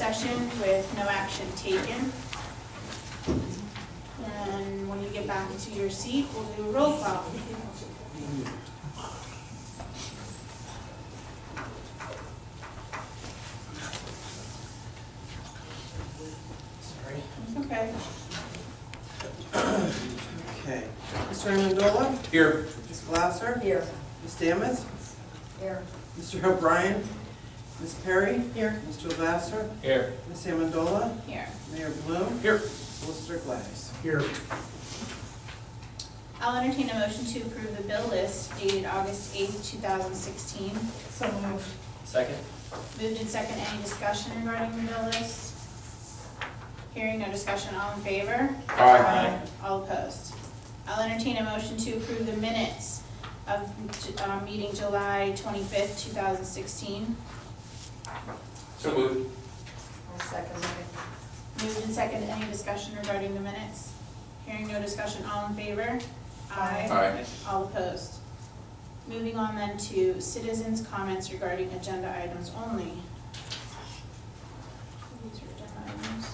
session with no action taken. And when you get back into your seat, we'll do a roll call. Sorry. It's okay. Okay. Mr. Amendola? Here. Ms. Glasser? Here. Ms. Damas? Here. Mr. O'Brien? Ms. Perry? Here. Mr. Lasser? Here. Ms. Amendola? Here. Mayor Bloom? Here. Solicitor Gladys? Here. I'll entertain a motion to approve the bill list dated August 8th, 2016. So moved. Second. Moved in second, any discussion regarding the bill list? Hearing no discussion, all in favor? Aye. All opposed. I'll entertain a motion to approve the minutes of meeting July 25th, 2016. So moved. I'll second it. Moved in second, any discussion regarding the minutes? Hearing no discussion, all in favor? Aye. All opposed. Moving on then to citizens' comments regarding agenda items only. These are agenda items.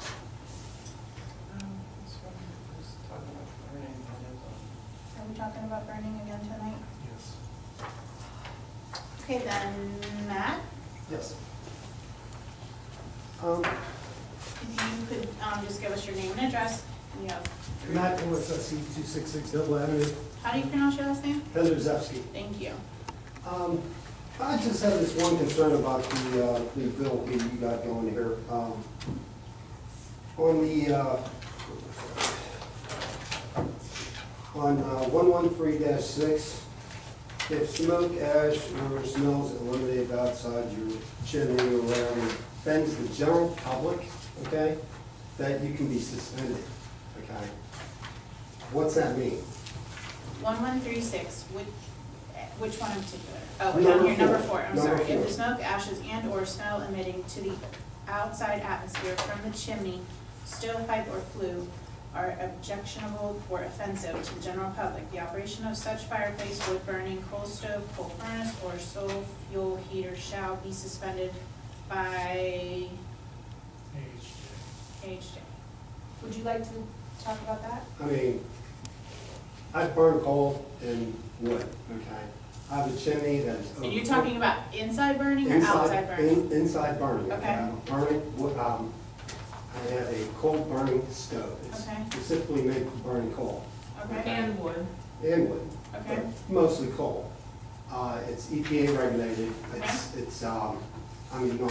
Are we talking about burning again tonight? Yes. Okay, then, Matt, Yes. if you could just give us your name and address. You have, Matt OSSE 266 Double Avenue, how do you pronounce your last name? Heatherzewski. Thank you. I just have this one concern about the bill you got going here. On 113-6, if smoke, ash, or smells eliminated outside your chimney or wherever offends the general public, okay, that you can be suspended, okay? What's that mean? 1136, which one in particular? Oh, Number down here, number 4, four. I'm Number sorry. If the four. smoke, ashes, and/or smell emitting to the outside atmosphere from the chimney, stovepipe, or flue are objectionable or offensive to the general public, the operation of such fireplace, wood burning, coal stove, coal furnace, or sole fuel heater shall be suspended by AHJ. Would you like to talk about that? I mean, I burn coal and wood, okay? I have a chimney that is. And you're talking about inside burning or outside burning? Inside burning. Okay. I'm burning, I have a coal burning stove. It's Okay. specifically made for burning coal Okay, And wood. and wood. okay, but Mostly coal. It's EPA regulated. It's, not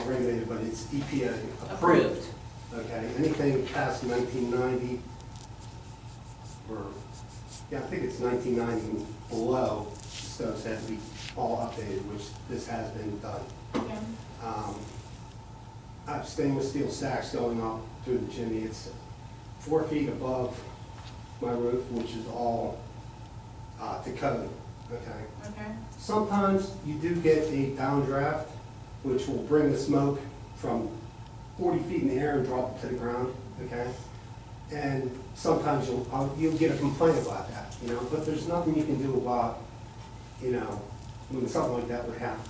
regulated, but it's EPA approved. Okay, anything past 1990, or, yeah, I think it's 1990 and below, stoves have to be all updated, which this has been done. okay. I have stainless steel stacks going up through the chimney. It's 4 feet above my roof, which is all to code, okay? Okay, Sometimes you do get a downdraft, which will bring the smoke from 40 feet in the air and drop it to the ground, okay? And sometimes you'll get a complaint about that, you know, but there's nothing you can do about, you know, when something like that would happen,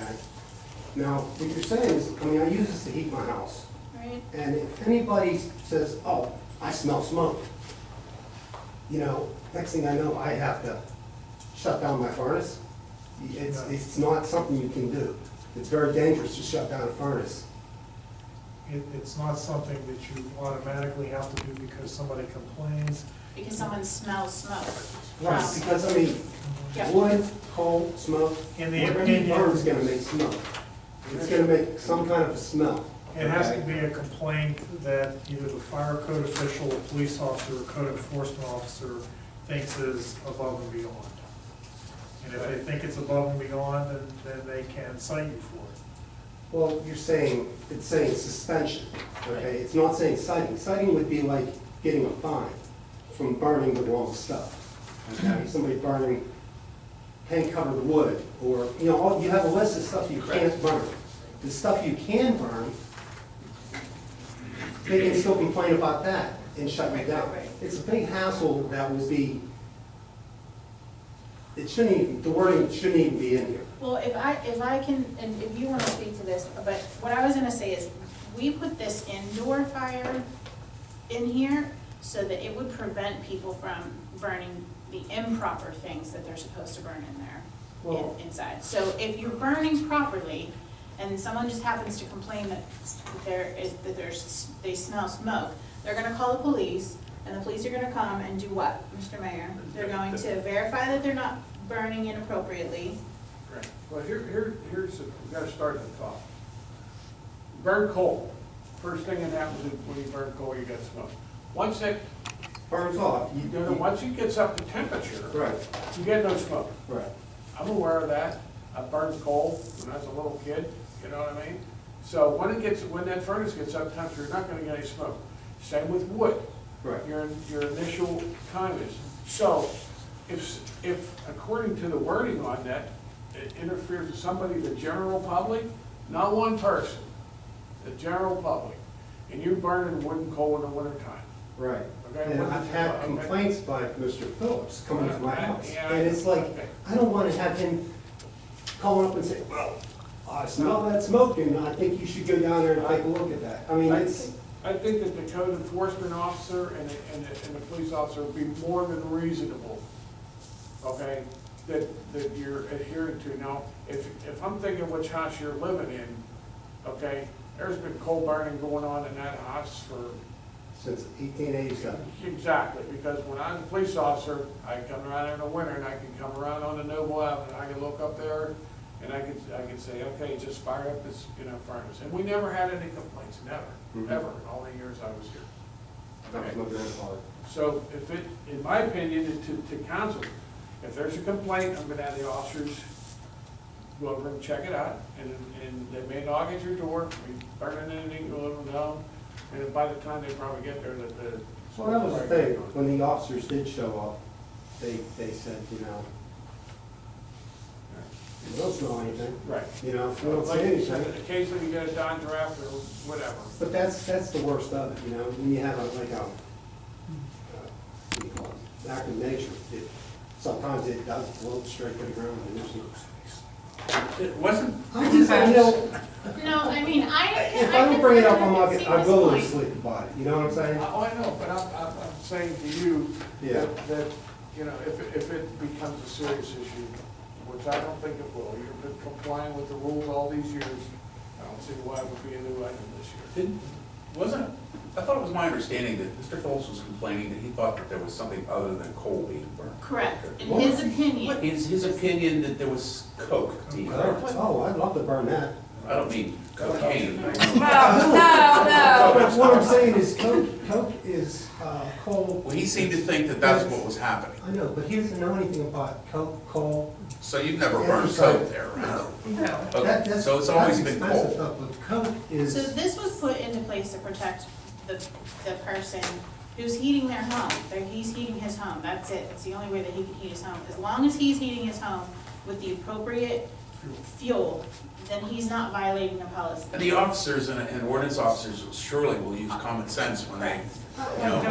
okay? Now, what you're saying is, I mean, I use this to heat my house, right, and if anybody says, oh, I smell smoke, you know, next thing I know, I have to shut down my furnace. It's not something you can do. It's very dangerous to shut down a furnace. It's not something that you automatically have to do because somebody complains. because someone smells smoke. Right, because, I mean, Yeah. wood, coal, smoke, In the whatever you opinion- burn is gonna make smoke. It's gonna make some kind of a smell. It has to okay? be a complaint that either the fire code official, a police officer, or code enforcement officer thinks is above and beyond. And if they think it's above and beyond, then they can cite you for it. Well, it's saying suspension, okay? It's not saying citing. Citing would be like getting a fine from burning the wrong stuff, okay? Somebody burning paint-covered wood, or, you know, you have a list of stuff you can't burn. The stuff you can burn, they can still complain about that and shut you down. Right. It's a big hassle that would be, it shouldn't even, the wording shouldn't even be in here. Well, if I can, and if you want to speak to this, but what I was gonna say is, we put this indoor fire in here so that it would prevent people from burning the improper things that they're supposed to burn in there, Well- inside. So if you're burning properly, and someone just happens to complain that they smell smoke, they're gonna call the police, and the police are gonna come and do what, Mr. Mayor? They're going to verify that they're not burning inappropriately. Right. Well, here's, we gotta start at the top. Burn coal. First thing that happens is when you burn coal, you get smoke. Once it, Burns off. once it gets up to temperature, Right, you get no smoke. right. I'm aware of that. I burned coal when I was a little kid, you know what I mean? So when that furnace gets up to temperature, you're not gonna get any smoke. Same with wood. Right. Your initial time is. So if according to the wording on that, it interferes with somebody, the general public, not one person, the general public, and you burning wood and coal in the wintertime. Right. Okay, And what I've is- had okay. complaints by Mr. Phillips coming to my house. Yeah, And it's like, okay. I don't want to have him calling up and say, well, I smell that smoke and I think you should go down there and take a look at that. I mean, it's, I think that the code enforcement officer and the police officer would be more than reasonable, okay, that you're adhering to. Now, if I'm thinking which house you're living in, okay, there's been coal burning going on in that house for, since 1887. exactly, because when I was a police officer, I come around there in the winter and I can come around on the Noble Avenue, I can look up there and I can say, okay, just fire up this, furnace. And we never had any complaints, never, Mhm. ever, in all the years I was here. That was my grandfather. So if it, in my opinion, to council, if there's a complaint, I'm gonna have the officers go over and check it out, and they may knock at your door, we burning anything, you'll let them know, and then by the time they probably get there, that the. Well, that was the thing, when the officers did show up, they said, we don't smell anything, Right. we don't Like see you said, anything. occasionally you get a Don draft or whatever. But that's the worst of it, when you have what do you call it, act of nature. Sometimes it does blow straight to the ground and there's no. It wasn't, I just, No, I mean, if I don't bring it up, I I see will this lose point. sleep about it, you know what I'm saying? Oh, I know, but I'm saying to you Yeah. that, if it becomes a serious issue, which I don't think it will, you've been complying with the rules all these years, I don't see why it would be a new item this year. I thought it was my understanding that Mr. Phillips was complaining that he thought that there was something other than coal being burned. Correct, in What? his opinion. What is his opinion that there was coke being burned? Oh, I'd love to burn that. I don't mean cocaine. No, no. But what I'm saying is coke is coal. Well, he seemed to think that that's what was happening. I know, but he doesn't know anything about coal. So you've never burned coke there, right? No. Okay, so it's always been That's expensive coal. stuff, but coke is. So this was put into place to protect the person who's heating their home. He's heating his home, that's it. It's the only way that he can heat his home. As long as he's heating his home with the appropriate fuel, then he's not violating the policy. And the officers and ordinance officers surely will use common sense when they, I'm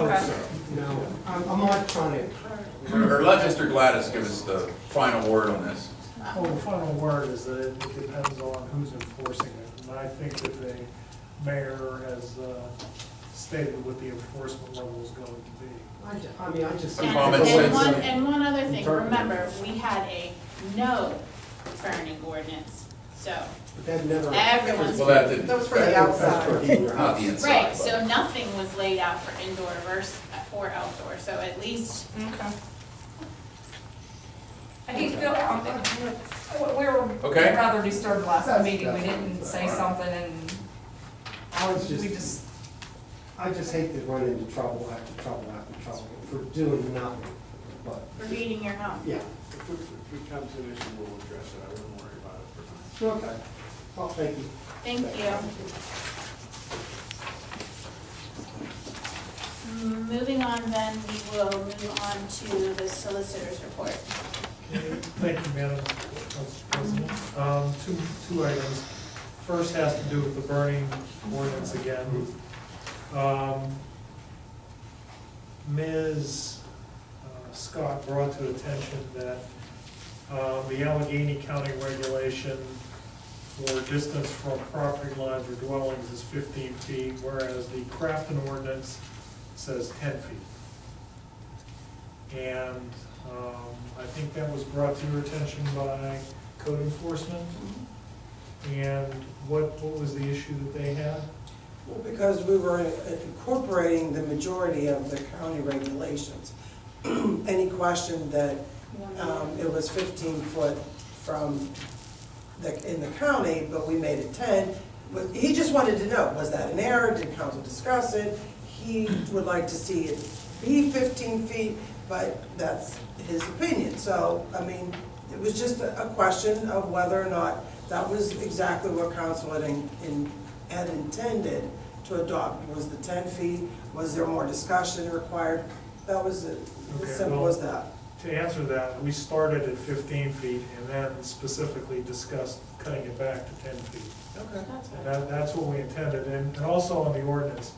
not trying to. or let Mr. Gladys give us the final word on this. Well, the final word is that it depends on who's enforcing it. And I think that the mayor has stated what the enforcement level is going to be. I just. Some common sense. And one other thing, remember, we had a no burning ordinance, so, But that never. Everyone's- Well, that didn't. That was for the That's outside. for heating your Not house. the inside. right, but- so nothing was laid out for indoor versus or outdoor, so at least, Okay. I hate to go, we were Okay. rather disturbed last That's- meeting, we that's- didn't say something and I was we just, I just hate to run into trouble after trouble after trouble for doing nothing, but, for heating your home. yeah. If it becomes an issue, we'll address it, I wouldn't worry about it for now. Okay. Well, thank you. Thank you. Moving on then, we will move on to the solicitor's report. Thank you, Madam President. Two items. First has to do with the burning ordinance again. Ms. Scott brought to attention that the Allegheny County regulation for distance from property lines or dwellings is 15 feet, whereas the Crafton ordinance says 10 feet. And I think that was brought to your attention by code enforcement. And what was the issue that they had? Well, because we were incorporating the majority of the county regulations. Any question that it was 15 foot from in the county, but we made it 10. But he just wanted to know, was that an error? Did council discuss it? He would like to see it be 15 feet, but that's his opinion. So, I mean, it was just a question of whether or not that was exactly what council had intended to adopt. Was the 10 feet, was there more discussion required? That was it, Okay, as simple well, as that. To answer that, we started at 15 feet and then specifically discussed cutting it back to 10 feet. Okay. That's And what, that's what we intended, and also on the ordinance.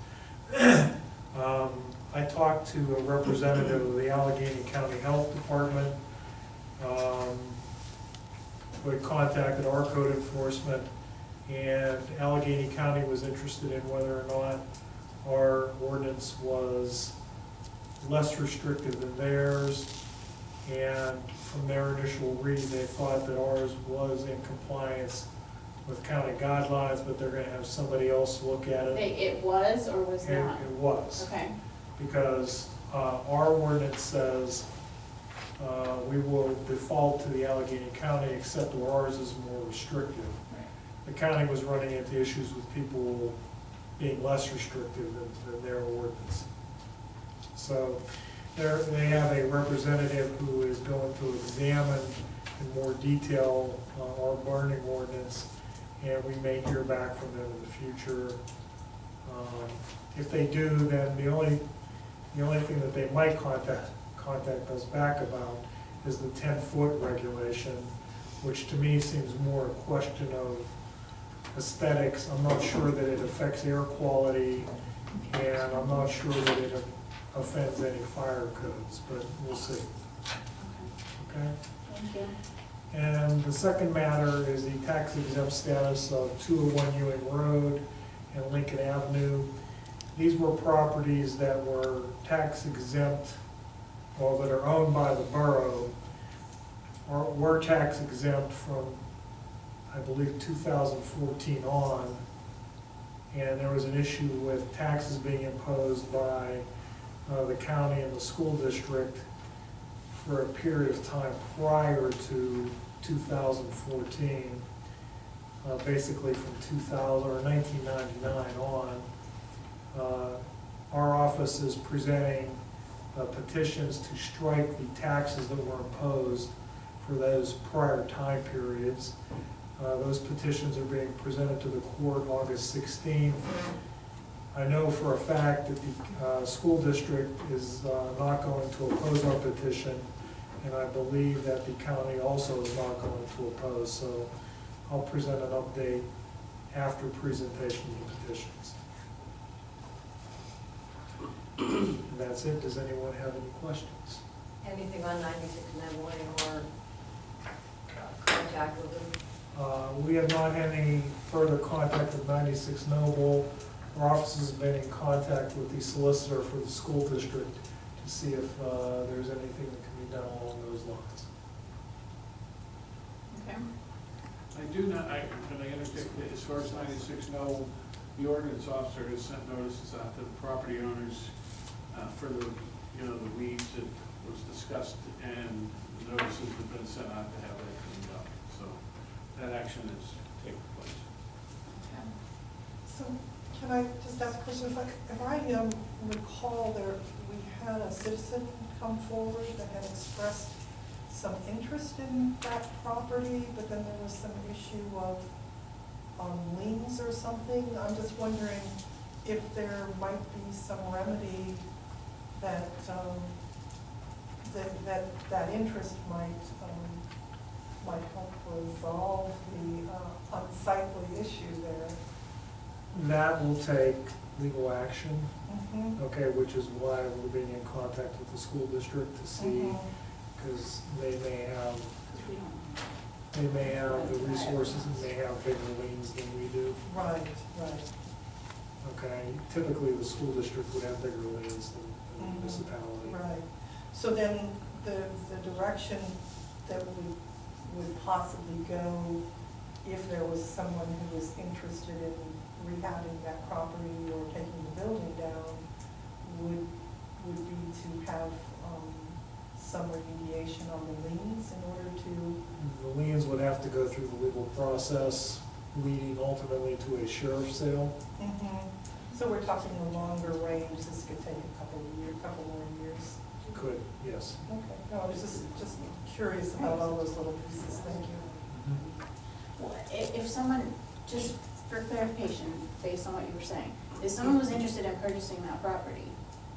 I talked to a representative of the Allegheny County Health Department, who had contacted our code enforcement, and Allegheny County was interested in whether or not our ordinance was less restrictive than theirs. And from their initial read, they thought that ours was in compliance with county guidelines, but they're gonna have somebody else look at it. it was or was And not? it was, Okay, because our ordinance says we will default to the Allegheny County, except where ours is more restrictive. right. The county was running into issues with people being less restrictive than their ordinance. So they have a representative who is going to examine in more detail our burning ordinance, and we may hear back from them in the future. If they do, then the only thing that they might contact us back about is the 10-foot regulation, which to me seems more a question of aesthetics. I'm not sure that it affects air quality, and I'm not sure that it offends any fire codes, but we'll see. Okay, Okay? thank you. And the second matter is the tax exempt status of 201 Ewing Road and Lincoln Avenue. These were properties that were tax exempt, or that are owned by the borough, or were tax exempt from, I believe, 2014 on. And there was an issue with taxes being imposed by the county and the school district for a period of time prior to 2014, basically from 2000 or 1999 on. Our office is presenting petitions to strike the taxes that were imposed for those prior time periods. Those petitions are being presented to the court August 16th. I know for a fact that the school district is not going to oppose our petition, and I believe that the county also is not going to oppose, so I'll present an update after presentation of the petitions. And that's it. Does anyone have any questions? Anything on 96 Nebling or contact with them? We have not had any further contact with 96 Noble. Our office has been in contact with the solicitor for the school district to see if there's anything that can be done along those lines. Okay. I do not, can I interject, as far as 96 know, the ordinance officer has sent notices out to the property owners for the, the weeds that was discussed, and the notices have been sent out to have that cleaned up. So that action is taking place. Okay. So, can I just ask a question? If I recall, we had a citizen come forward that had expressed some interest in that property, but then there was some issue of liens or something. I'm just wondering if there might be some remedy that that interest might help resolve the unsightly issue there. That will take legal action, Mm-hmm. okay, which is why we're being in contact with the school district to see, because they may have, Because we don't. They may have the resources and may have bigger liens than we do. Right, right. Okay, typically the school district would have bigger liens than the Mhm. municipality. Right. So then the direction that we would possibly go if there was someone who was interested in rehabbing that property or taking the building down would be to have some remediation on the liens in order to, The liens would have to go through the legal process, leading ultimately to a sheriff's sale. so we're talking a longer range, this could take a couple more years. Could, yes. Okay, no, I was just curious about all those little pieces, thank you. Well, if someone, just for clarification, based on what you were saying, if someone was interested in purchasing that property,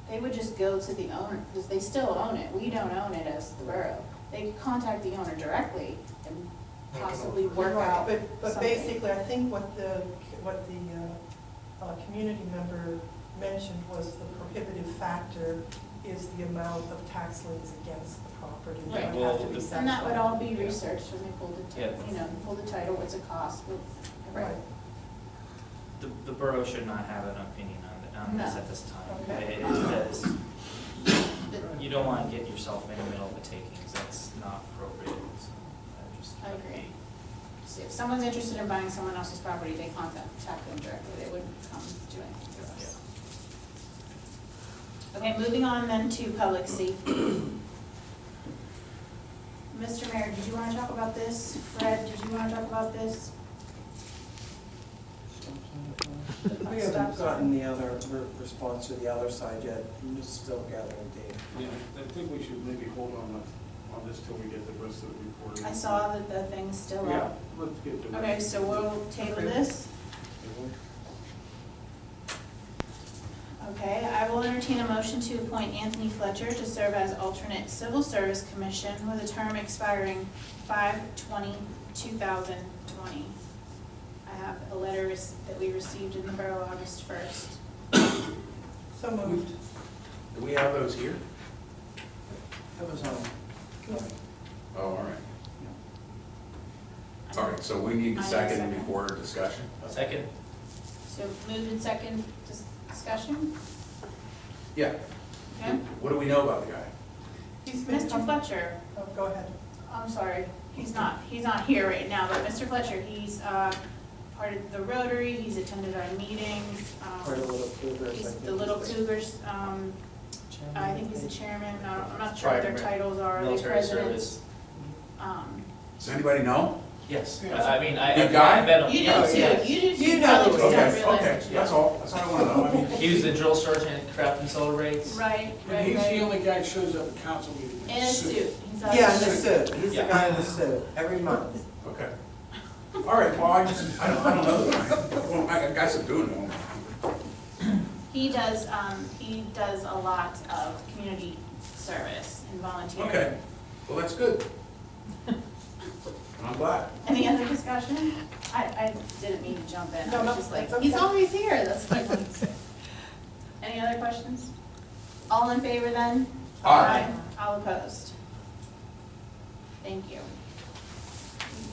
they would just go to the owner, because they still own it, we don't own it as the borough. They could contact the owner directly and possibly work Right, out but something. basically, I think what the community member mentioned was the prohibitive factor is the amount of tax liens against the property. that Right. would have to be And that would all be satisfied. researched when they pull the, Yeah. you know, pull the title, what's it cost, right. The borough should not have an opinion on this No. at this time. Okay. Because you don't want to get yourself in the middle of a takings, that's not appropriate, so I agree. So if someone's interested in buying someone else's property, they contact them directly, they wouldn't come do anything to us. Okay, moving on then to public safety. Mr. Mayor, did you want to talk about this? Fred, did you want to talk about this? I haven't gotten the other response to the other side yet, I'm just still gathering data. Yeah, I think we should maybe hold on this till we get the rest of the report. I saw that the thing's still Yeah, up. let's get to it. Okay, so we'll table this. Okay, I will entertain a motion to appoint Anthony Fletcher to serve as alternate civil service commission with a term expiring 5/20/2020. I have a letter that we received in the borough August 1st. So moved. Do we have those here? That was on. Oh, all right. All right, so we need I a need a second second. before discussion? Second, So moved in second discussion? Yeah. Okay. What do we know about the guy? He's been Mr. coming- Fletcher, Oh, go ahead. I'm sorry, he's not here right now, but Mr. Fletcher, he's part of the Rotary, he's attended our meetings. Part of the Little Cougars. I He's think the Little he's Cougars, I think he's the chairman, I'm not sure what their Right, titles are, the military presidents. service. Does anybody know? Yes, Yeah. I mean, I Good guy? met him. You do Oh, too, yes. you do too. You know Probably who just he don't is. realize Okay, it. that's all I want to know. I mean, He was the drill sergeant at Craft and Celebrates. Right, And right, he's the right. only guy that shows up at council meetings. In a suit. He's out Yeah, of in the suit, he's the Yeah. guy in the suit, every month. okay. All right, well, I don't know the guy. Well, I guess I'm doing it. He does a lot of community service and volunteering. Okay, well, that's good. I'm glad. Any other discussion? I didn't mean to jump in, I No, was no, just like, that's he's okay. always here, that's what I wanted to say. Any other questions? All in favor then? Aye. All opposed? Thank you.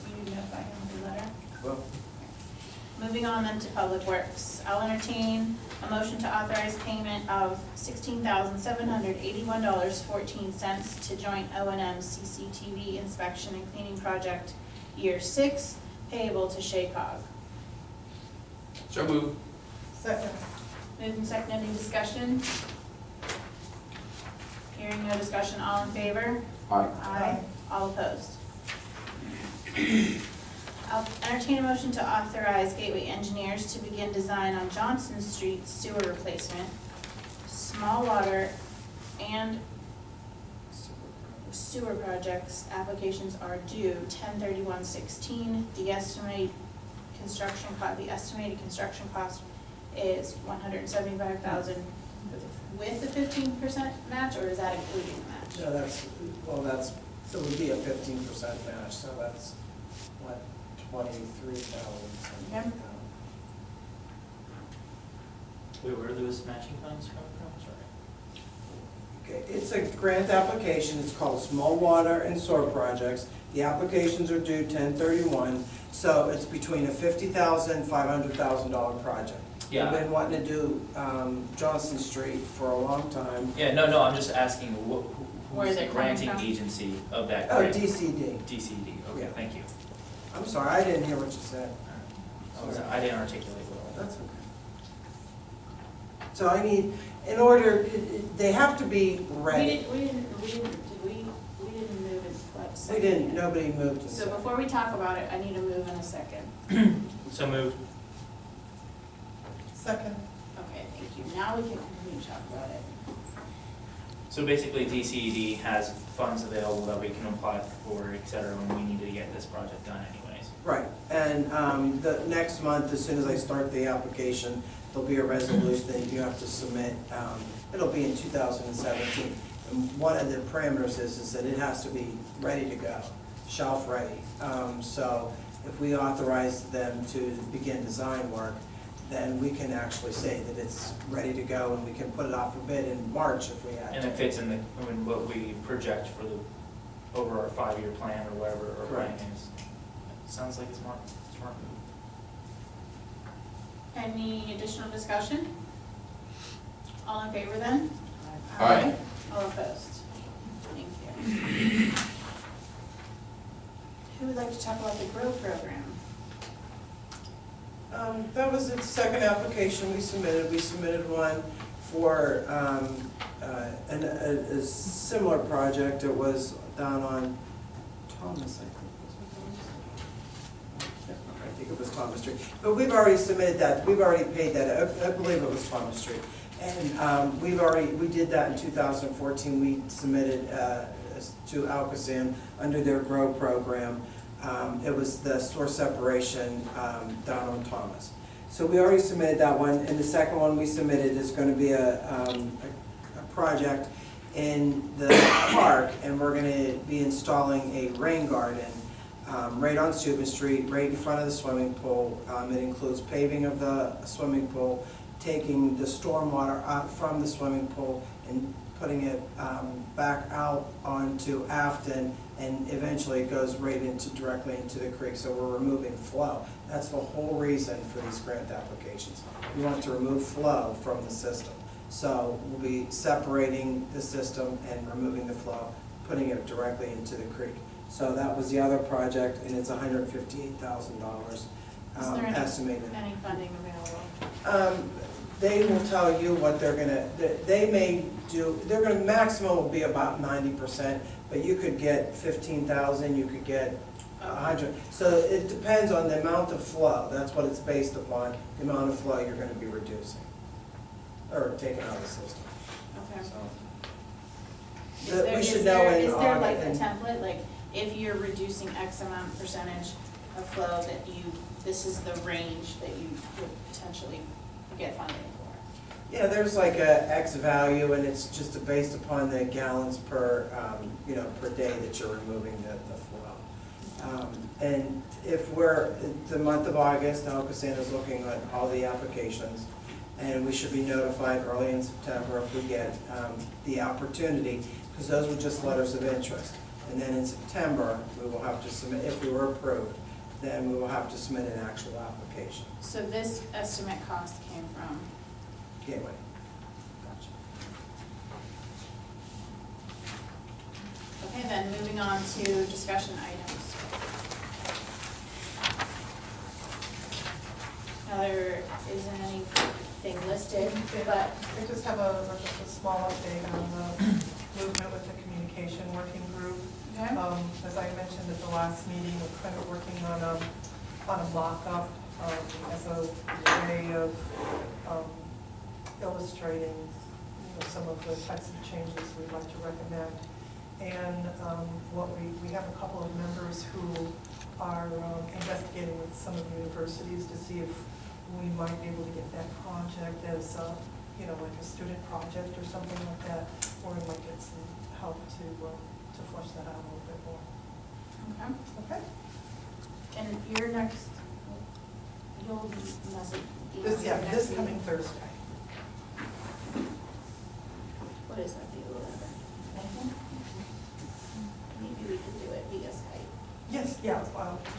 You notify him of the letter? Well, Moving on then to Public Works. I'll entertain a motion to authorize payment of $16,781.14 to joint O&M CCTV inspection and cleaning project year 6, payable to Shaycog. So move. Second. Moved and seconded, any discussion? Hearing no discussion, all in favor? Aye. Aye. All opposed? I'll entertain a motion to authorize Gateway Engineers to begin design on Johnson Street sewer replacement, small water, and sewer projects. Applications are due 10/31/16. The estimated construction cost is $175,000 with the 15% match, or is that including the match? no, so it would be a 15% match, so that's, what, 23,000. Okay. Wait, where are those matching funds coming from, sorry? Okay, it's a grant application, it's called Small Water and Sewer Projects. The applications are due 10/31, so it's between a $50,000 and $500,000 project. Yeah. We've been wanting to do Johnson Street for a long time. Yeah, no, I'm just asking, Where who's is the it coming granting from? agency of that Oh, grant? DCD. DCD, okay, Yeah. thank you. I'm sorry, I didn't hear what you said. I didn't articulate well. That's okay. So I need, in order, they have to be ready. We didn't move and We second. didn't, nobody moved to So second. before we talk about it, I need a move and a second. So moved. Second. Okay, thank you. Now we can continue to talk about it. So basically, DCED has funds available that we can apply for, et cetera, when we need to get this project done anyways. Right, and the next month, as soon as I start the application, there'll be a resolution that you have to submit. It'll be in 2017. And one of the parameters is that it has to be ready to go, shelf ready. So if we authorize them to begin design work, then we can actually say that it's ready to go and we can put it off for bid in March if we had And to. it fits in what we project for over our 5-year plan or whatever our plan Correct. is. Sounds like a smart move. Any additional discussion? All in favor then? Aye. All opposed? Thank you. Who would like to talk about the GROW program? That was the second application we submitted. We submitted one for a similar project. It was down on Thomas, I think. I think it was Thomas Street. But we've already submitted that. We've already paid that. I believe it was Thomas Street. And we did that in 2014. We submitted to Alcoasn under their GROW program. It was the store separation down on Thomas. So we already submitted that one, and the second one we submitted is going to be a project in the park, and we're going to be installing a rain garden right on Steuben Street, right in front of the swimming pool. It includes paving of the swimming pool, taking the stormwater out from the swimming pool and putting it back out onto Afton, and eventually it goes right directly into the creek, so we're removing flow. That's the whole reason for these grant applications. We want to remove flow from the system. So we'll be separating the system and removing the flow, putting it directly into the creek. So that was the other project, and it's $158,000 Is there estimated. any funding available? They will tell you what they're gonna, they may do, they're gonna, maximum will be about 90%, but you could get 15,000, you could get 100. So it depends on the amount of flow, that's what it's based upon, the amount of flow you're gonna be reducing, or taking out of the system, Okay. so. Is there, We is should know there, in is there like a August. template, like if you're reducing X amount percentage of flow that this is the range that you would potentially get funding for? Yeah, there's like a X value, and it's just based upon the gallons per, per day that you're removing the flow. And if we're, the month of August, now Cassandra is looking at all the applications, and we should be notified early in September if we get the opportunity, because those were just letters of interest. And then in September, we will have to submit, if we were approved, then we will have to submit an actual application. So this estimate cost came from? Gateway. Gotcha. Okay, then moving on to discussion items. Now, there isn't anything listed, but We just have just a small update on the movement with the communication working group. okay. As I mentioned at the last meeting, we're kind of working on a mock-up as a way of illustrating some of the types of changes we'd like to recommend. And we have a couple of members who are investigating with some of the universities to see if we might be able to get that project as, like a student project or something like that, or we might get some help to flush that out a little bit more. Okay. Okay? And your next, you'll message. This coming Thursday. What is that, the whatever. Maybe we can do it via Skype. Yes, yeah,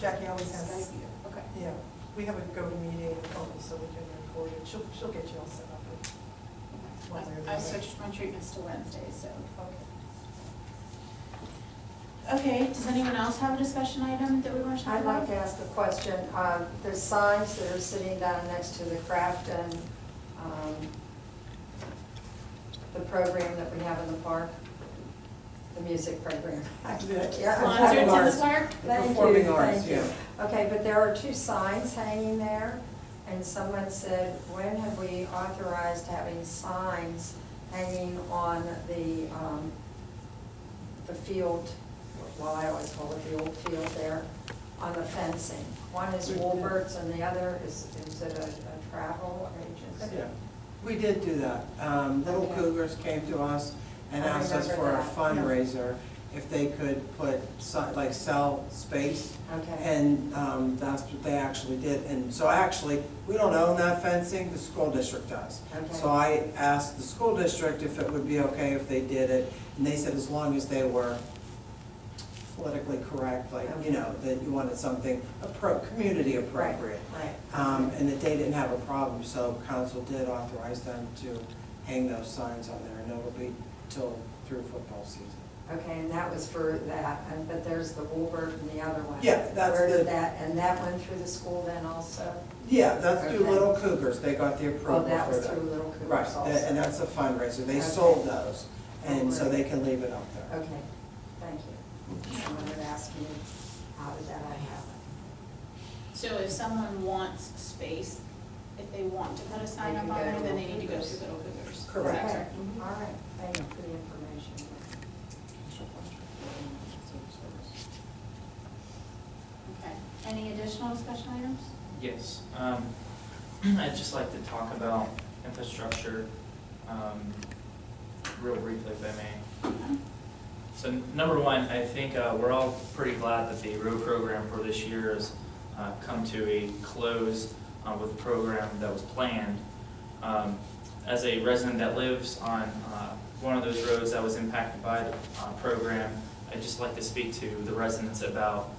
Jackie always has, Okay. yeah, we have a go-to-meeting so we can record it. She'll get you all set up. One way or the I other. switched my treatments to Wednesdays, so. Okay. Okay, does anyone else have a discussion item that we want to talk I'd like about? to ask a question. There's signs that are sitting down next to the craft and the program that we have in the park, the music program. Yeah, Concerts in the arts. park? Thank you, Performing arts, thank you. yeah. Okay, but there are 2 signs hanging there, and someone said, when have we authorized having signs hanging on the field, well, I always call it the old field there, on the fencing? One is Woolbert's and the other is it a travel agency? Yeah, we did do that. Little Okay. Cougars came to us and I asked us remember for a that, fundraiser, if they could put, like, sell space. Okay, And that's what they actually did. And so actually, we don't own that fencing, the school district does. So okay, I asked the school district if it would be okay if they did it, and they said as long as they were politically correct, like, you know, that you wanted something community appropriate. right. And that they didn't have a problem, so council did authorize them to hang those signs on there, and it'll be till through football season. Okay, and that was for that, but there's the Woolbert and the other one. Yeah, that's Where the- did that, and that went through the school then also? Yeah, that's through Okay. Little Cougars, they got the Oh, approval that for was that. through Little Cougars Right, also? and that's a fundraiser, they Okay. sold those, and so Right. they can leave it up there. Okay, thank you. Someone had asked me, how did that all happen? So if someone wants space, if they want to put a sign They up can on go there, to then they Little need to go Cougars. through Little Cougars. Correct. Is that Okay, all right, thank you for the information. Okay. Any additional discussion items? Yes, I'd just like to talk about infrastructure, real briefly if I may. So number one, I think we're all pretty glad that the road program for this year has come to a close with the program that was planned. As a resident that lives on one of those roads that was impacted by the program, I'd just like to speak to the residents about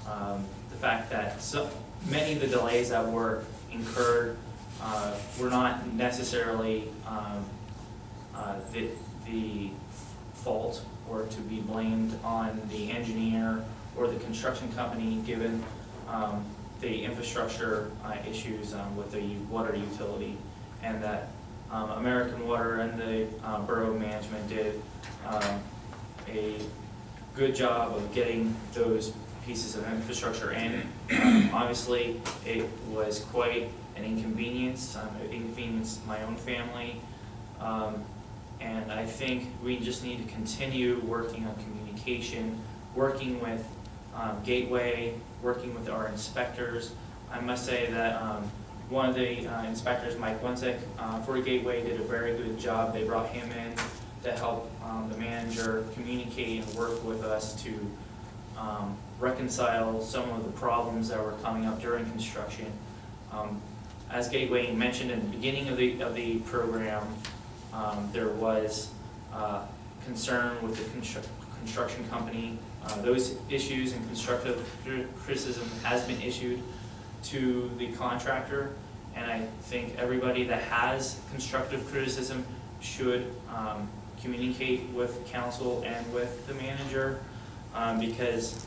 the fact that so many of the delays that were incurred were not necessarily the fault or to be blamed on the engineer or the construction company, given the infrastructure issues with the water utility, and that American Water and the borough management did a good job of getting those pieces of infrastructure in. Obviously, it was quite an inconvenience. It inconvenienced my own family. And I think we just need to continue working on communication, working with Gateway, working with our inspectors. I must say that one of the inspectors, Mike Wensick, for Gateway, did a very good job. They brought him in to help the manager communicate and work with us to reconcile some of the problems that were coming up during construction. As Gateway mentioned in the beginning of the program, there was concern with the construction company. Those issues and constructive criticism has been issued to the contractor, and I think everybody that has constructive criticism should communicate with council and with the manager, because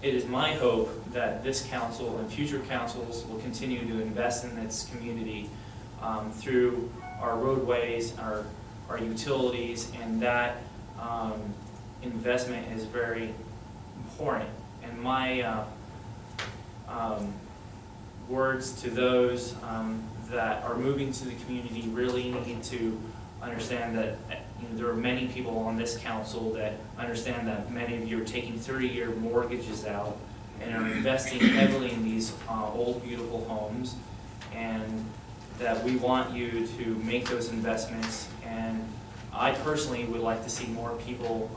it is my hope that this council and future councils will continue to invest in its community through our roadways, our utilities, and that investment is very important. And my words to those that are moving to the community really need to understand that there are many people on this council that understand that many of you are taking 30-year mortgages out and are investing heavily in these old, beautiful homes, and that we want you to make those investments. And I personally would like to see more people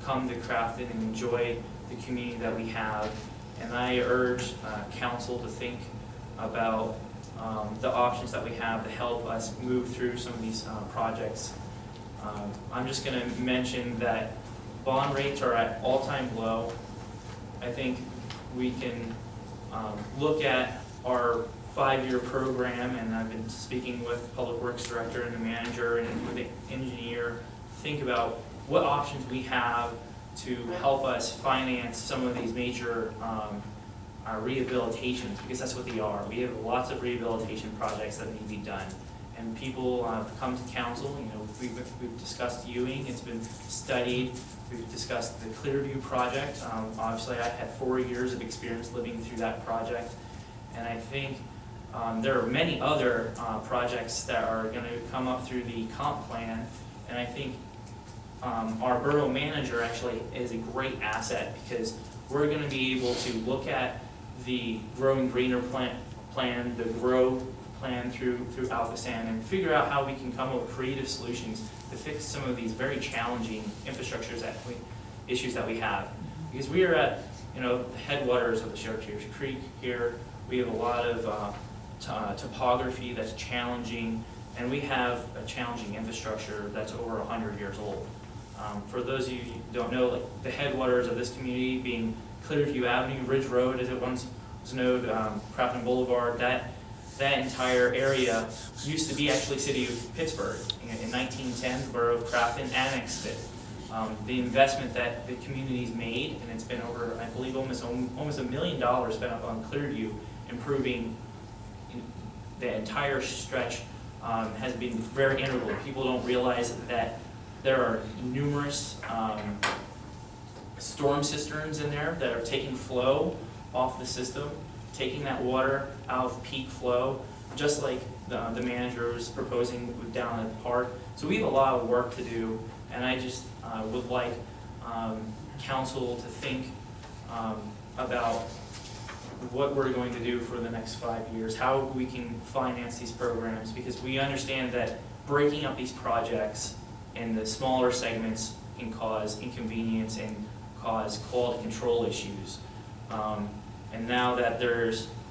come to Crafton and enjoy the community that we have. And I urge council to think about the options that we have to help us move through some of these projects I'm just gonna mention that bond rates are at all-time low. I think we can look at our 5-year program, and I've been speaking with Public Works Director and the manager and with the engineer, think about what options we have to help us finance some of these major rehabilitations, because that's what they are. We have lots of rehabilitation projects that need to be done. And people come to council, you know, we've discussed Ewing, it's been studied. We've discussed the Clearview project. Obviously, I had 4 years of experience living through that project. And I think there are many other projects that are going to come up through the comp plan. And I think our borough manager actually is a great asset, because we're going to be able to look at the Growing Greener plan, the GROW plan through Alphasan, and figure out how we can come up with creative solutions to fix some of these very challenging issues that we have. Because we are at, you know, the headwaters of the Chartiers Creek here. We have a lot of topography that's challenging, and we have a challenging infrastructure that's over 100 years old. For those of you who don't know, like the headwaters of this community being Clearview Avenue, Ridge Road, as it once was known, Crafton Boulevard, that entire area used to be actually City of Pittsburgh. In 1910, the borough of Crafton annexed it. The investment that the community's made, and it's been over, I believe, almost $1 million spent on Clearview, improving the entire stretch, has been very integral. People don't realize that there are numerous storm cisterns in there that are taking flow off the system, taking that water out of peak flow, just like the manager was proposing down at the park. So we have a lot of work to do, and I just would like council to think about what we're going to do for the next 5 years, how we can finance these programs, because we understand that breaking up these projects in the smaller segments can cause inconvenience and cause quality control issues. And now that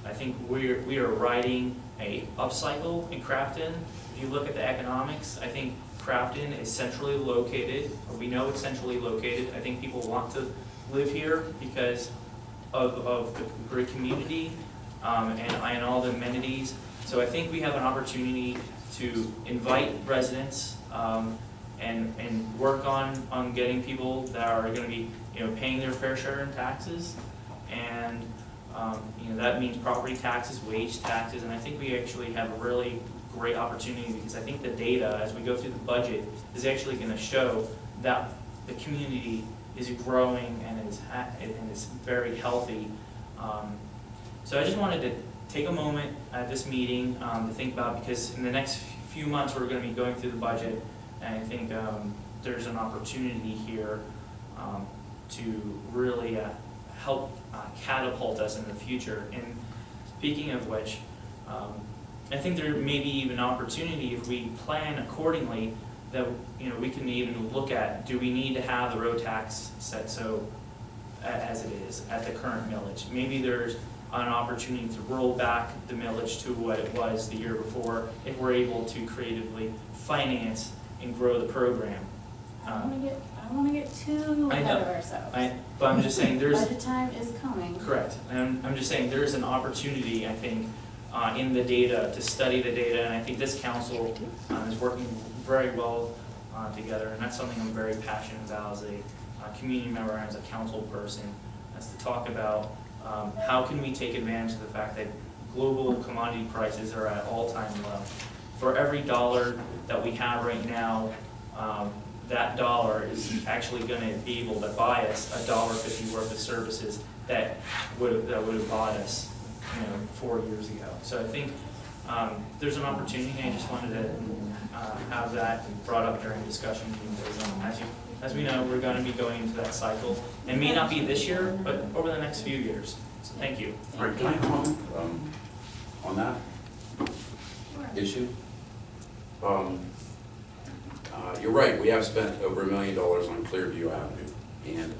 I think we are riding a upcycle in Crafton. If you look at the economics, I think Crafton is centrally located. We know it's centrally located. I think people want to live here because of the great community and all the amenities. So I think we have an opportunity to invite residents and work on getting people that are going to be, you know, paying their fair share in taxes, and you know, that means property taxes, wage taxes, and I think we actually have a really great opportunity, because I think the data as we go through the budget is actually going to show that the community is growing and is very healthy. So I just wanted to take a moment at this meeting to think about, because in the next few months we're going to be going through the budget, and I think there's an opportunity here to really help catapult us in the future. And speaking of which, I think there may be even opportunity, if we plan accordingly, that, you know, we can even look at, do we need to have the road tax set so as it is at the current millage? Maybe there's an opportunity to roll back the millage to what it was the year before, if we're able to creatively finance and grow the program. I don't wanna get too I ahead know. of ourselves. But I'm just saying there's. Budget time is coming. Correct, and I'm just saying there's an opportunity, I think, in the data, to study the data, and I think this council is working very well together, and that's something I'm very passionate about as a community member and as a council person, is to talk about how can we take advantage of the fact that global commodity prices are at all-time low. For every dollar that we have right now, that dollar is actually going to be able to buy us $1.50 worth of services that would have bought us, you know, 4 years ago. So I think there's an opportunity. I just wanted to have that brought up during discussion. As we know, we're going to be going into that cycle. It may not be this year, but over the next few years. So thank you. All right, can I comment on that issue? You're right, we have spent over $1 million on Clearview Avenue. And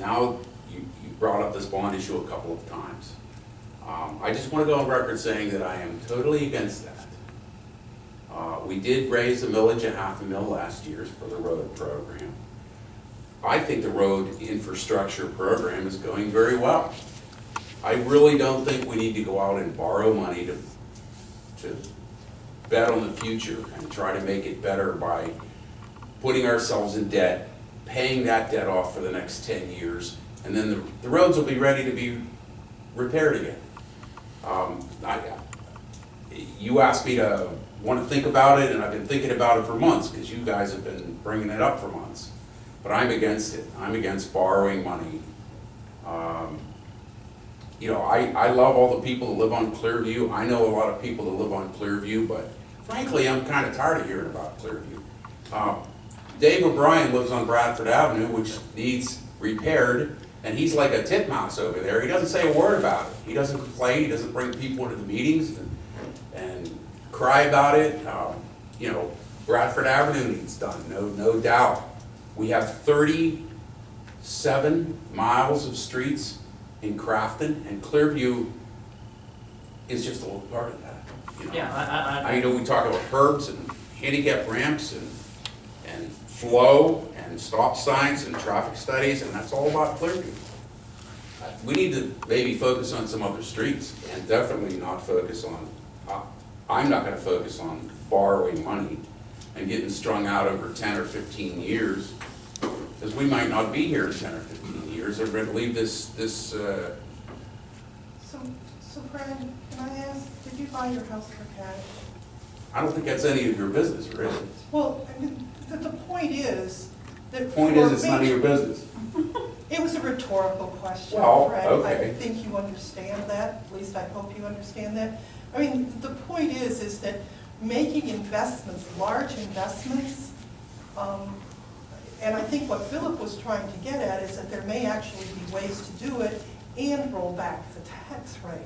now you brought up this bond issue a couple of times. I just want to go on record saying that I am totally against that. We did raise the millage a $500,000 last year for the road program. I think the road infrastructure program is going very well. I really don't think we need to go out and borrow money to bet on the future and try to make it better by putting ourselves in debt, paying that debt off for the next 10 years, and then the roads will be ready to be repaired again. You asked me to want to think about it, and I've been thinking about it for months, because you guys have been bringing it up for months. But I'm against it. I'm against borrowing money. You know, I love all the people that live on Clearview. I know a lot of people that live on Clearview, but frankly, I'm kind of tired of hearing about Clearview. Dave O'Brien lives on Bradford Avenue, which needs repaired, and he's like a titmouse over there. He doesn't say a word about it. He doesn't complain. He doesn't bring people into the meetings and cry about it. You know, Bradford Avenue needs done, no doubt. We have 37 miles of streets in Crafton, and Clearview is just a little part of that. You know? Yeah, I know we talk about curbs and handicap ramps and flow and stop signs and traffic studies, and that's all about Clearview. We need to maybe focus on some other streets, and definitely not focus on, I'm not gonna focus on borrowing money and getting strung out over 10 or 15 years, because we might not be here in 10 or 15 years. They're gonna leave this So Fran, can I ask, did you buy your house for cash? I don't think that's any of your business, really. Well, I mean, the point is that. The point is, it's none of your business. It was a rhetorical question, Well, Fred. okay. I think you understand that, at least I hope you understand that. I mean, the point is that making investments, large investments, and I think what Philip was trying to get at is that there may actually be ways to do it and roll back the tax rate.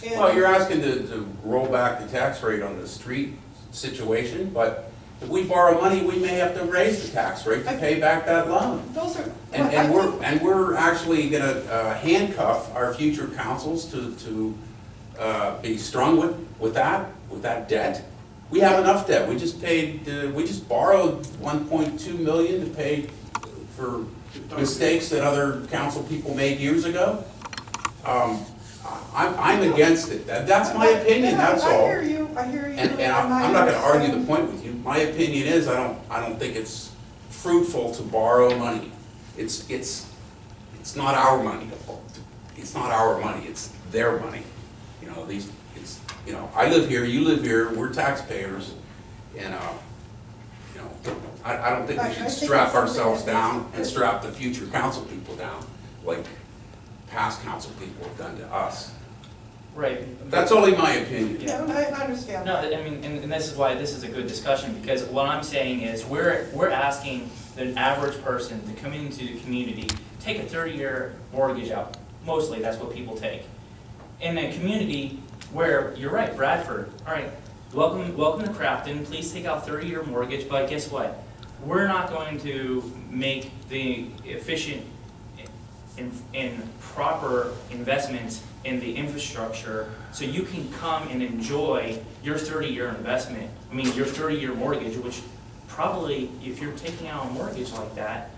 And- Well, you're asking to roll back the tax rate on the street situation, but if we borrow money, we may have to raise the tax rate to pay back that loan. Those are. And we're actually gonna handcuff our future councils to be strung with that debt. We have enough debt. We just borrowed 1.2 million to pay for mistakes that other council people made years ago. I'm against it. That's my opinion, that's all. I hear you. And I'm not gonna argue the point with you. My opinion is, I don't think it's fruitful to borrow money. It's not our money. It's not our money, it's their money. You know, I live here, you live here, we're taxpayers, and, you know, I don't think we I should think strap it's something ourselves that down needs- and strap the future council people down, like past council people have done to us. right. That's only my opinion. Yeah, I understand. No, I mean, and this is why this is a good discussion, because what I'm saying is, we're asking the average person to come into the community, take a 30-year mortgage out. Mostly, that's what people take. In a community where, you're right, Bradford, all right, welcome to Crafton, please take out 30-year mortgage, but guess what? We're not going to make the efficient and proper investments in the infrastructure so you can come and enjoy your 30-year investment. I mean, your 30-year mortgage, which probably, if you're taking out a mortgage like that,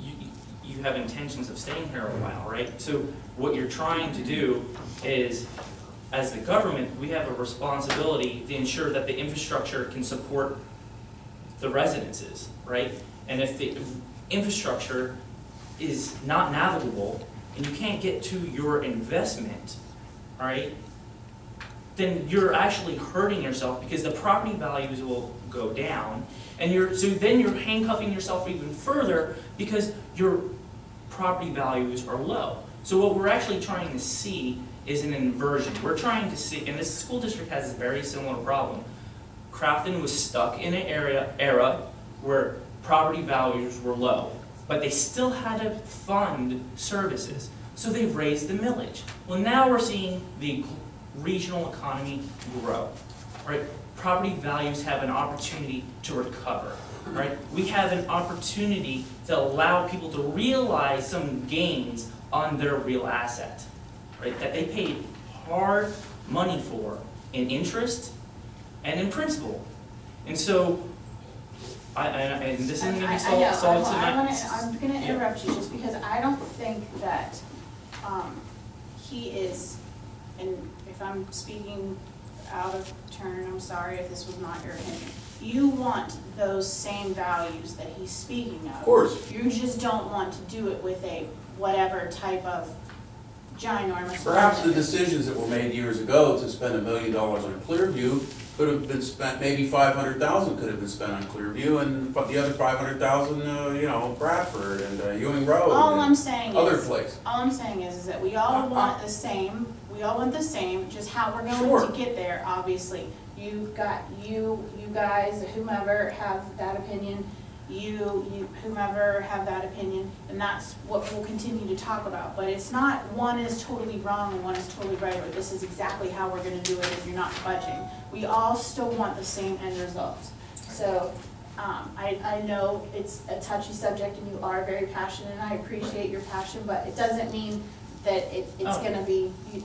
you have intentions of staying here a while, right? So what you're trying to do is, as the government, we have a responsibility to ensure that the infrastructure can support the residences, right? And if the infrastructure is not navigable and you can't get to your investment, all right, then you're actually hurting yourself, because the property values will go down, and then you're handcuffing yourself even further because your property values are low. So what we're actually trying to see is an inversion. We're trying to see, and this school district has a very similar problem. Crafton was stuck in an era where property values were low, but they still had to fund services. So they raised the millage. Well, now we're seeing the regional economy grow, right? Property values have an opportunity to recover, right? We have an opportunity to allow people to realize some gains on their real asset, right? That they paid hard money for in interest and in principle. And so, and this isn't gonna be I know, solved I'm gonna Yeah. interrupt you just because I don't think that, he is, and if I'm speaking out of turn, I'm sorry if this was not your opinion. You want those same values that he's speaking of. Of course. You just don't want to do it with a whatever type of ginormous. Perhaps the budget. decisions that were made years ago to spend $1 million on Clearview could have been spent, maybe 500,000 could have been spent on Clearview, and the other 500,000, Bradford and Ewing Road. All and I'm saying Other is, place. all I'm saying is that we all want the same, just how we're Sure. going to get there, obviously. You've got, you guys, whomever have that opinion, you whomever have that opinion, and that's what we'll continue to talk about. But it's not one is totally wrong and one is totally right, or this is exactly how we're gonna do it if you're not budging. We all still want the same end results. So, I know it's a touchy subject and you are very passionate, and I appreciate your passion, but it doesn't mean that it's Oh. gonna be, I it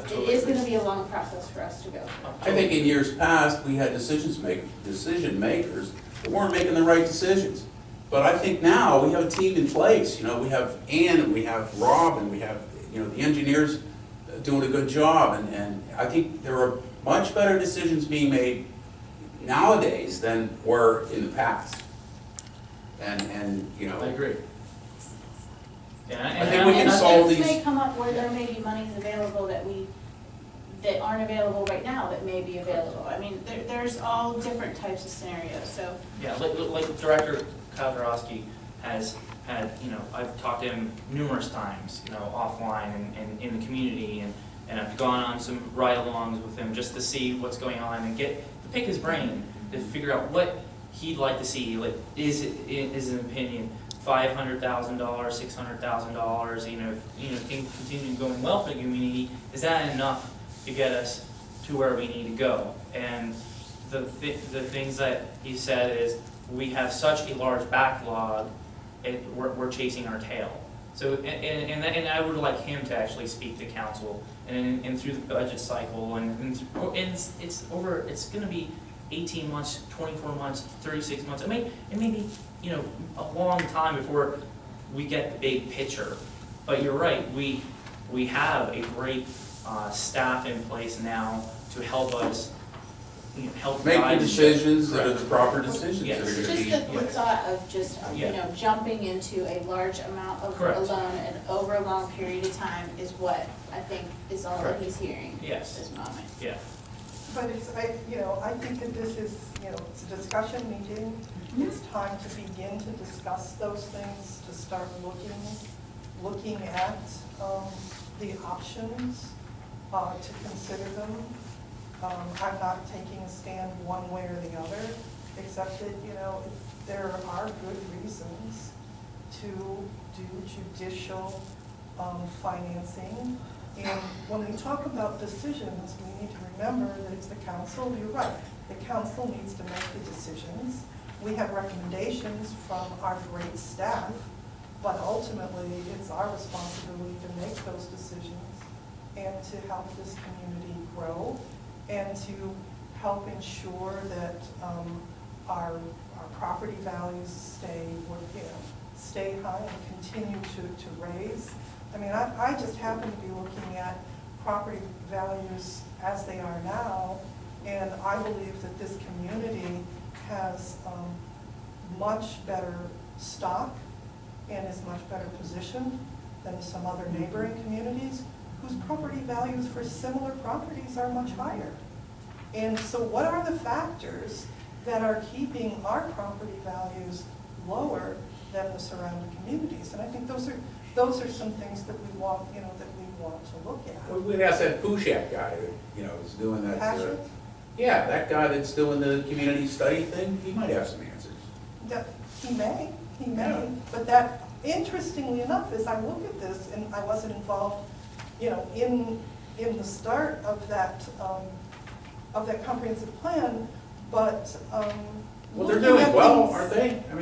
totally is agree. gonna be a long process for us to go. I think in years past, we had decision makers that weren't making the right decisions. But I think now we have a team in place, we have Ann and we have Rob and we have, the engineers doing a good job. And I think there are much better decisions being made nowadays than were in the past. And I agree. Yeah, I think we can And solve things these- may come up where there may be monies available that aren't available right now that may be available. I mean, there's all different types of scenarios, so. Yeah, like Director Kowalski has had, I've talked to him numerous times, offline and in the community, and I've gone on some ride-alongs with him just to see what's going on and to pick his brain, to figure out what he'd like to see, like, is an opinion, $500,000, $600,000, things continue going well for the community, is that enough to get us to where we need to go? And the things that he said is, we have such a large backlog, we're chasing our tail. So, and I would like him to actually speak to council, and through the budget cycle, and it's gonna be 18 months, 24 months, 36 months, it may be, a long time before we get the big picture. But you're right, we have a great staff in place now to help us, help make the guide. decisions that are the proper decisions that Yes. are It's gonna just be. the thought of just, Yeah. jumping into a large amount of Correct. a loan and over a long period of time is what I think is all that Correct. he's hearing at Yes. this moment. Yeah. But I think that this is, it's a discussion meeting. It's time to begin to discuss those things, to start looking at the options, to consider them. I'm not taking a stand one way or the other, except that, there are good reasons to do judicial financing. And when we talk about decisions, we need to remember that it's the council, you're right, the council needs to make the decisions. We have recommendations from our great staff, but ultimately, it's our responsibility to make those decisions and to help this community grow and to help ensure that our property values stay high and continue to raise. I mean, I just happen to be looking at property values as they are now, and I believe that this community has much better stock and is much better positioned than some other neighboring communities whose property values for similar properties are much higher. And so what are the factors that are keeping our property values lower than the surrounding communities? And I think those are some things that we want, that we want to look at. We'd ask that Pushak guy that, is doing that. Patrick? Yeah, that guy that's doing the community study thing, he might have some answers. That, he may, Yeah. but that, interestingly enough, as I look at this, and I wasn't involved, in the start of that comprehensive plan, but, Well, they're looking doing at well, things- aren't they? I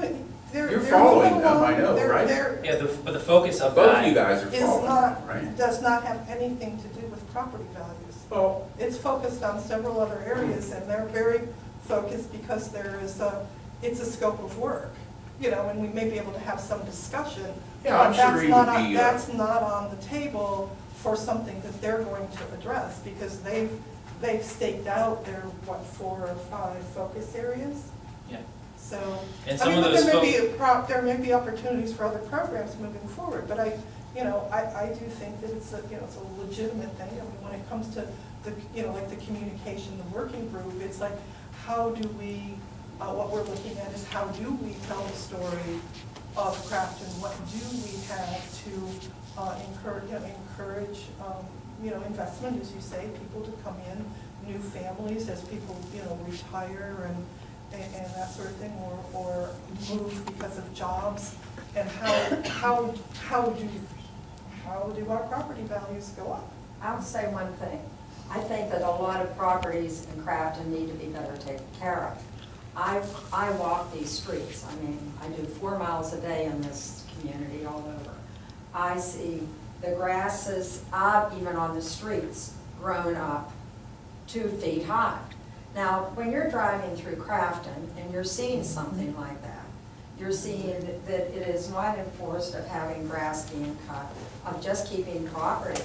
mean, They're You're following moving them, I along. know, They're- right? they're- Yeah, but the focus of Both that. you guys are is following not, them, right? does not have anything to do with property values. Well, It's focused on several other areas, and they're very focused because it's a scope of work, and we may be able to have some discussion. Yeah, I'm but sure that's he not would on- be, That's not on the table for something that they're going to address, because they've staked out their, 4 or 5 focus areas? Yeah. So, And I some mean, of but those there may be opportunities for other programs moving forward, but I do think that it's a legitimate thing. I mean, when it comes to like the communication, the working group, it's like, how do we, what we're looking at is how do we tell the story of Crafton? What do we have to encourage, investment, as you say, people to come in, new families as people, retire and that sort of thing, or move because of jobs, and how do our property values go up? I'll say one thing. I think that a lot of properties in Crafton need to be better taken care of. I walk these streets. I mean, I do 4 miles a day in this community all over. I see the grasses up, even on the streets, grown up 2 feet high. Now, when you're driving through Crafton and you're seeing something like that, you're seeing that it is not enforced of having grass being cut, of just keeping property.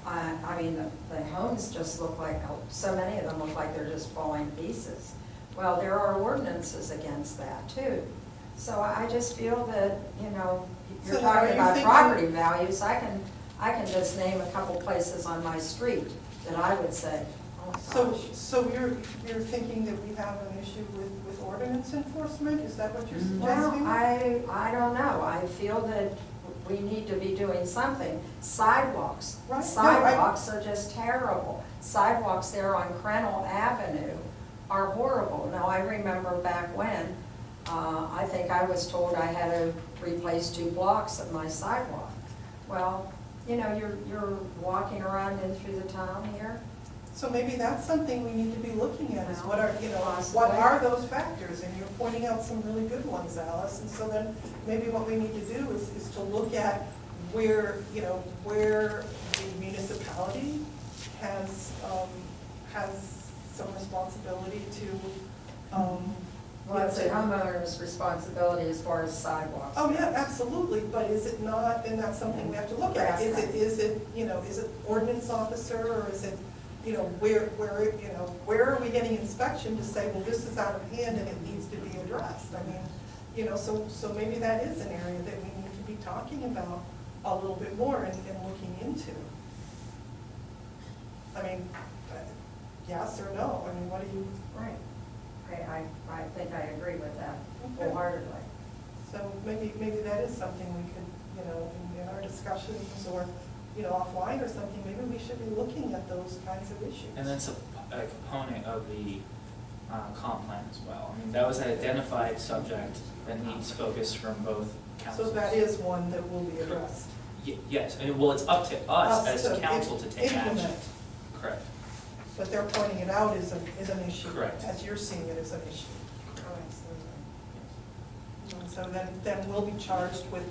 I mean, the homes just look like, so many of them look like they're just falling to pieces. Well, there are ordinances against that too. So I just feel that, you're So then are talking you about thinking- property values. I can just name a couple places on my street that I would say, oh my gosh. So you're thinking that we have an issue with ordinance enforcement? Is that what you're Well, suggesting? I don't know. I feel that we need to be doing something. Sidewalks. Right. No, Sidewalks are just terrible. Sidewalks there on Crennel Avenue are horrible. Now, I remember back when, I think I was told I had to replace 2 blocks of my sidewalk. Well, you're walking around in through the town here. So maybe that's something we need to be looking at, is what are, Possibly. what are those factors? And you're pointing out some really good ones, Alice. And so then maybe what we need to do is to look at where the municipality has some responsibility to, Well, it's a homeowner's responsibility as far as sidewalks. Oh, yeah, absolutely, but is it not, and that's something we have to look at. Is it ordinance officer, or is it, where are we getting inspection to say, well, this is out of hand and it needs to be addressed? I mean, so maybe that is an area that we need to be talking about a little bit more and looking into. I mean, yes or no? I mean, what do you? Right. I think I agree with that Okay. wholeheartedly. So maybe that is something we could, in our discussions or, offline or something, maybe we should be looking at those kinds of issues. And that's a component of the comp plan as well. I mean, that was an identified subject that needs focus from both councils. So that is one that will be addressed. Yes, and well, it's up to us Us as to council to take action. implement. Correct. But they're pointing it out as an issue. Correct. As you're seeing it as an issue. And so then we'll be charged with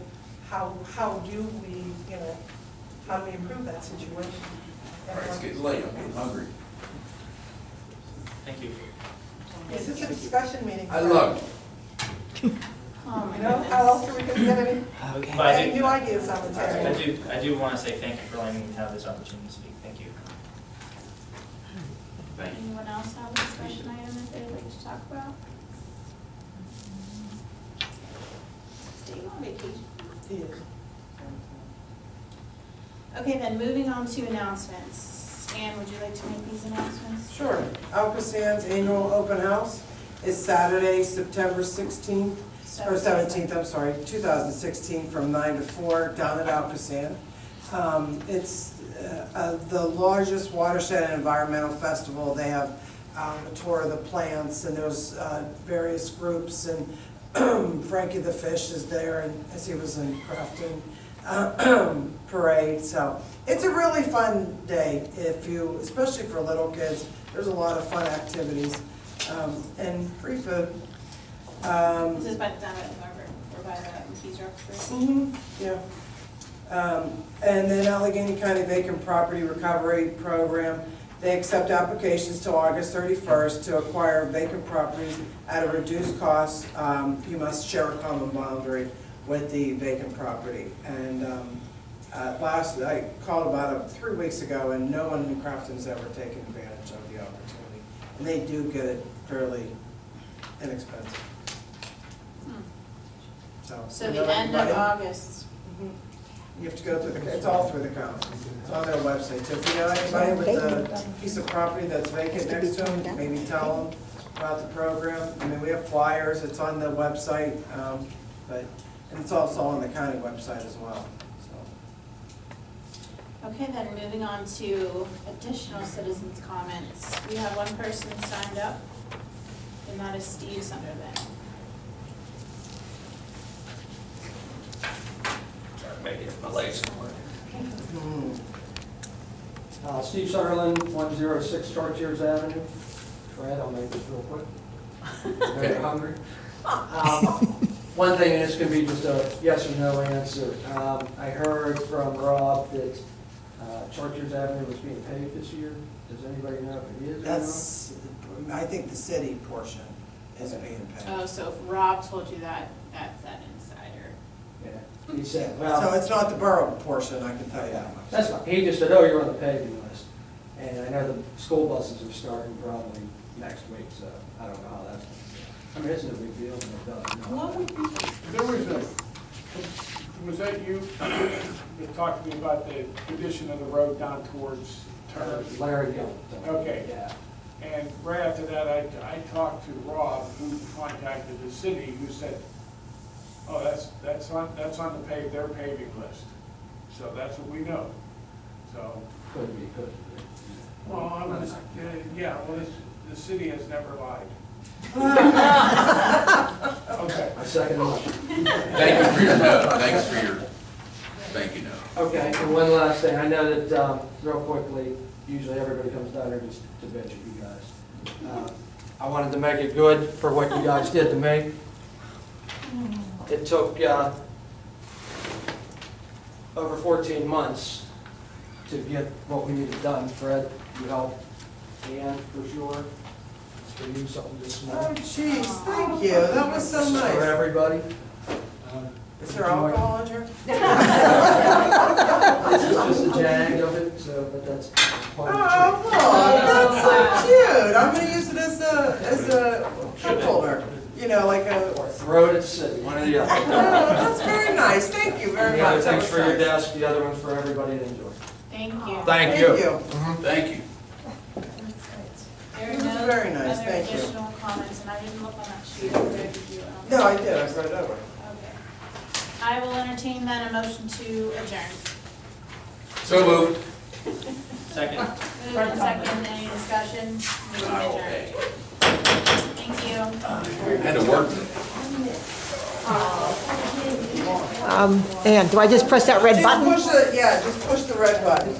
how do we, how do we improve that situation? All right, it's getting late, I'm getting hungry. Thank you. This is a discussion meeting. I love it. How else are we gonna get any new ideas on the table? I do want to say thank you for letting me have this opportunity to speak. Thank you. Thank you. Anyone else have a discussion item that they'd like to talk about? Steve on vacation. Okay, then moving on to announcements. Ann, would you like to make these announcements? Sure. Alcoasand's annual open house is Saturday, September 16th, or 17th, I'm sorry, 2016, from 9 to 4 down at Alcoasand. It's the largest watershed and environmental festival. They have a tour of the plants, and there's various groups, and Frankie the Fish is there, and as he was in Crafton parade. So it's a really fun day, especially for little kids. There's a lot of fun activities and free food. This is by the down at Harvard, or by the Keys Rock Street. Yeah. And then Allegheny County Vacant Property Recovery Program They accept applications till August 31st to acquire vacant properties at a reduced cost. You must share a common boundary with the vacant property. And I called about 3 weeks ago, and no one in Crafton's ever taken advantage of the opportunity. And they do get it fairly inexpensive. So you know, the end of everybody- August. You have to go through it's all through the county. It's on their website. So if you know anybody with a piece of property that's vacant next to them, maybe tell them about the program. I mean, we have flyers, it's on the website, and it's also on the county website as well, so. Okay, then moving on to additional citizens' comments. We have one person signed up, and that is Steve Sunderland. Maybe if my legs can work. Steve Sutherland, 106 Chartiers Avenue. Fred, I'll make this real quick. Very hungry. One thing, and this can be just a yes or no answer. I heard from Rob that Chartiers Avenue was being paved this year. Does anybody know if it is or not? That's, I think the city portion is being paid. Oh, so if Rob told you that, that's that insider. Yeah, he said, So well, it's not the borough portion, I can tell you that much. that's fine. He just said, oh, you're on the paving list. And I know the school buses are starting probably next week, so I don't know how that's going to go. I mean, it's no big deal, and it does, you know. What would be, was that you that talked to me about the condition of the road down towards Turner? Larry Young. Okay. Yeah. And right after that, I talked to Rob, who contacted the city, who said, oh, that's on their paving list. So that's what we know. So, Could be. well, I'm just, yeah, well, the city has never lied. Okay. I second the motion. Thank you for your note, thanks for your, thank you note. Okay, and one last thing, I know that, real quickly, usually everybody comes down here just to bitch at you guys. I wanted to make it good for what you guys did to me. It took, over 14 months to get what we needed done. Fred, you helped, and for sure, it's for you, something this small. Oh, jeez, thank you, that was so For nice. everybody. Is there alcohol in here? This is just a jag of it, so, but that's part of the Oh, that's so cute. I'm gonna use it as a cup holder, you know, like a, Or throw it at the city, one or the oh, other. that's very nice. Thank you very The much. other That thing's was for your nice. desk, the other one's for everybody to enjoy. Thank you. Thank you. Thank you. There are It was no very nice, other thank you. additional comments, and I didn't look on that sheet over there, did you? No, I did, I read it over. Okay. I will entertain then a motion to adjourn. So moved. Second. Moved and second, any discussion? Meeting adjourned. Thank you. Had to work. Ann, do I just press that red button? Just push the red button.